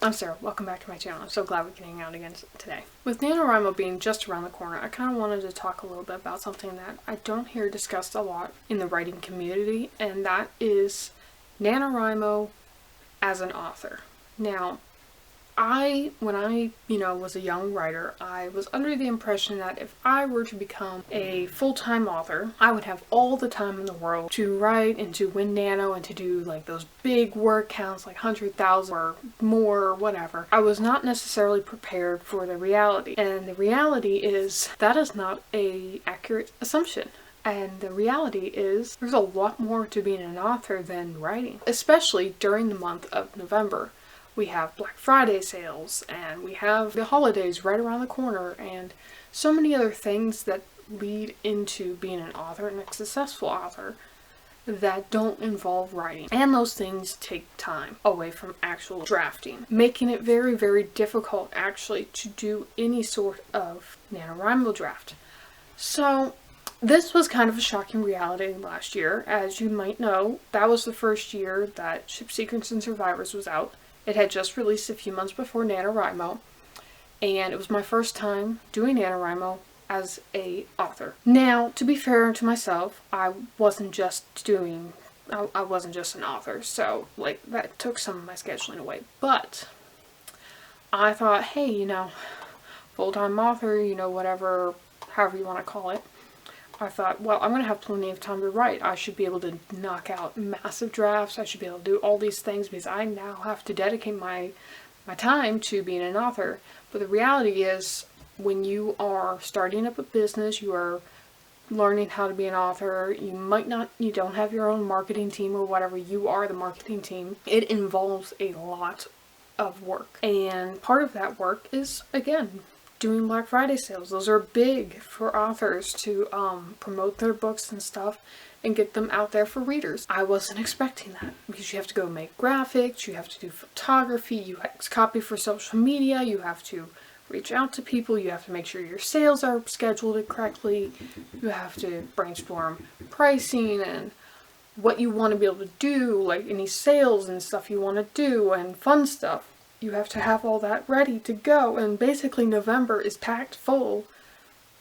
I'm Sarah, welcome back to my channel. I'm so glad we can hang out again today. With NaNoWriMo being just around the corner, I kind of wanted to talk a little bit about something that I don't hear discussed a lot in the writing community, and that is NaNoWriMo as an author. Now, when I was a young writer, I was under the impression that if I were to become a full-time author, I would have all the time in the world to write and to win Nano and to do like those big word counts, like 100,000 or more or whatever. I was not necessarily prepared for the reality. And the reality is that is not an accurate assumption. And the reality is there's a lot more to being an author than writing, especially during the month of November. We have Black Friday sales, and we have the holidays right around the corner, and so many other things that lead into being an author and a successful author that don't involve writing. And those things take time away from actual drafting, making it very, very difficult actually to do any sort of NaNoWriMo draft. So this was kind of a shocking reality last year. As you might know, that was the first year that Ship Secrets and Survivors was out. It had just released a few months before NaNoWriMo, and it was my first time doing NaNoWriMo as an author. Now, to be fair to myself, I wasn't just an author, so like that took some of my scheduling away. But I thought, hey, full-time author, whatever, however you want to call it. I thought, well, I'm going to have plenty of time to write. I should be able to knock out massive drafts. I should be able to do all these things because I now have to dedicate my time to being an author. But the reality is, when you are starting up a business, you are learning how to be an author, you don't have your own marketing team or whatever, you are the marketing team. It involves a lot of work. And part of that work is, again, doing Black Friday sales. Those are big for authors to promote their books and stuff and get them out there for readers. I wasn't expecting that because you have to go make graphics, you have to do photography, you have to copy for social media, you have to reach out to people, you have to make sure your sales are scheduled correctly, you have to brainstorm pricing and what you want to be able to do, like any sales and stuff you want to do and fun stuff. You have to have all that ready to go, and basically November is packed full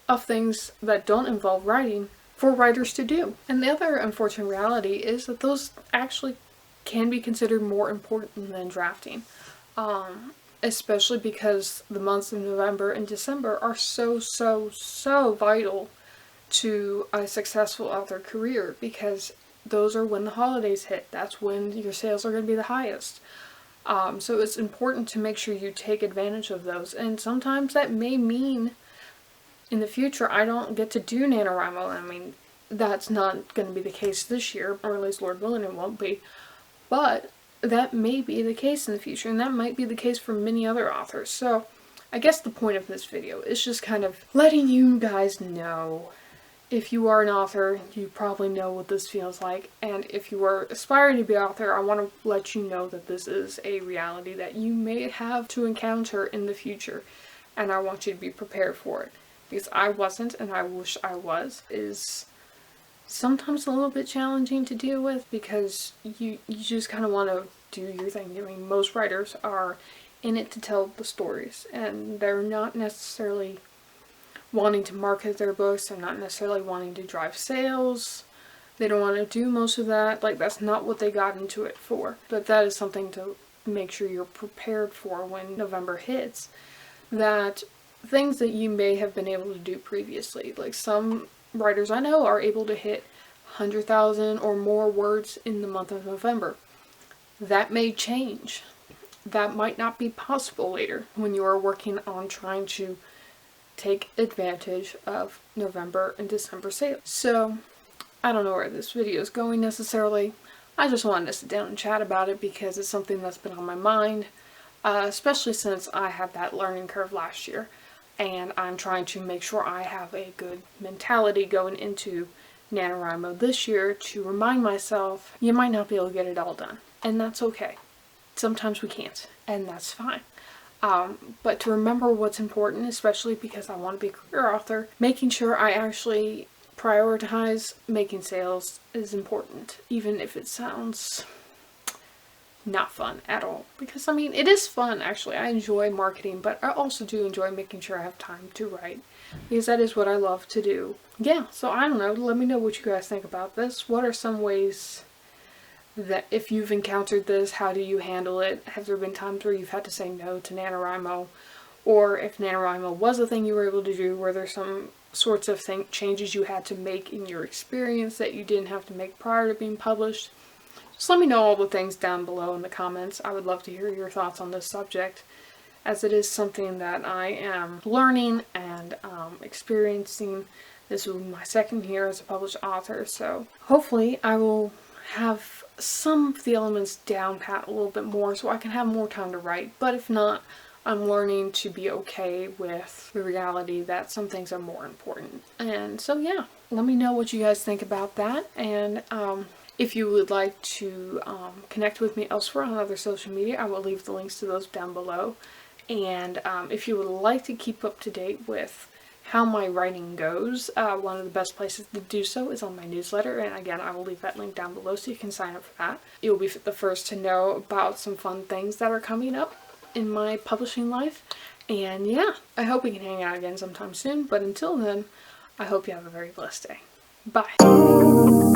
of things that don't involve writing for writers to do. And the other unfortunate reality is that those actually can be considered more important than drafting, especially because the months of November and December are so vital to a successful author career, because those are when the holidays hit. That's when your sales are going to be the highest. So it's important to make sure you take advantage of those, and sometimes that may mean in the future I don't get to do NaNoWriMo. I mean, that's not going to be the case this year, or at least Lord willing it won't be, but that may be the case in the future, and that might be the case for many other authors. So I guess the point of this video is just kind of letting you guys know, if you are an author, you probably know what this feels like, and if you are aspiring to be an author, I want to let you know that this is a reality that you may have to encounter in the future, and I want you to be prepared for it, because I wasn't, and I wish I was. It is sometimes a little bit challenging to deal with, because you just kind of want to do your thing. I mean, most writers are in it to tell the stories, and they're not necessarily wanting to market their books. They're not necessarily wanting to drive sales. They don't want to do most of that. Like, that's not what they got into it for. But that is something to make sure you're prepared for when November hits. That things that you may have been able to do previously, like some writers I know are able to hit 100,000 or more words in the month of November. That may change. That might not be possible later when you are working on trying to take advantage of November and December sales. So I don't know where this video is going necessarily. I just wanted to sit down and chat about it because it's something that's been on my mind, especially since I had that learning curve last year, and I'm trying to make sure I have a good mentality going into NaNoWriMo this year to remind myself you might not be able to get it all done, and that's okay. Sometimes we can't, and that's fine. But to remember what's important, especially because I want to be a career author, making sure I actually prioritize making sales is important, even if it sounds not fun at all. Because I mean, it is fun actually. I enjoy marketing, but I also do enjoy making sure I have time to write, because that is what I love to do. Yeah, so I don't know, let me know what you guys think about this. What are some ways that, if you've encountered this, how do you handle it? Have there been times where you've had to say no to NaNoWriMo? Or if NaNoWriMo was a thing you were able to do, were there some sorts of changes you had to make in your experience that you didn't have to make prior to being published? Just let me know all the things down below in the comments. I would love to hear your thoughts on this subject, as it is something that I am learning and experiencing. This will be my second year as a published author, so hopefully I will have some of the elements down pat a little bit more so I can have more time to write. But if not, I'm learning to be okay with the reality that some things are more important. And so yeah, let me know what you guys think about that. And if you would like to connect with me elsewhere on other social media, I will leave the links to those down below. And if you would like to keep up to date with how my writing goes, one of the best places to do so is on my newsletter. And again, I will leave that link down below so you can sign up for that. You'll be the first to know about some fun things that are coming up in my publishing life. And yeah, I hope we can hang out again sometime soon. But until then, I hope you have a very blessed day. Bye.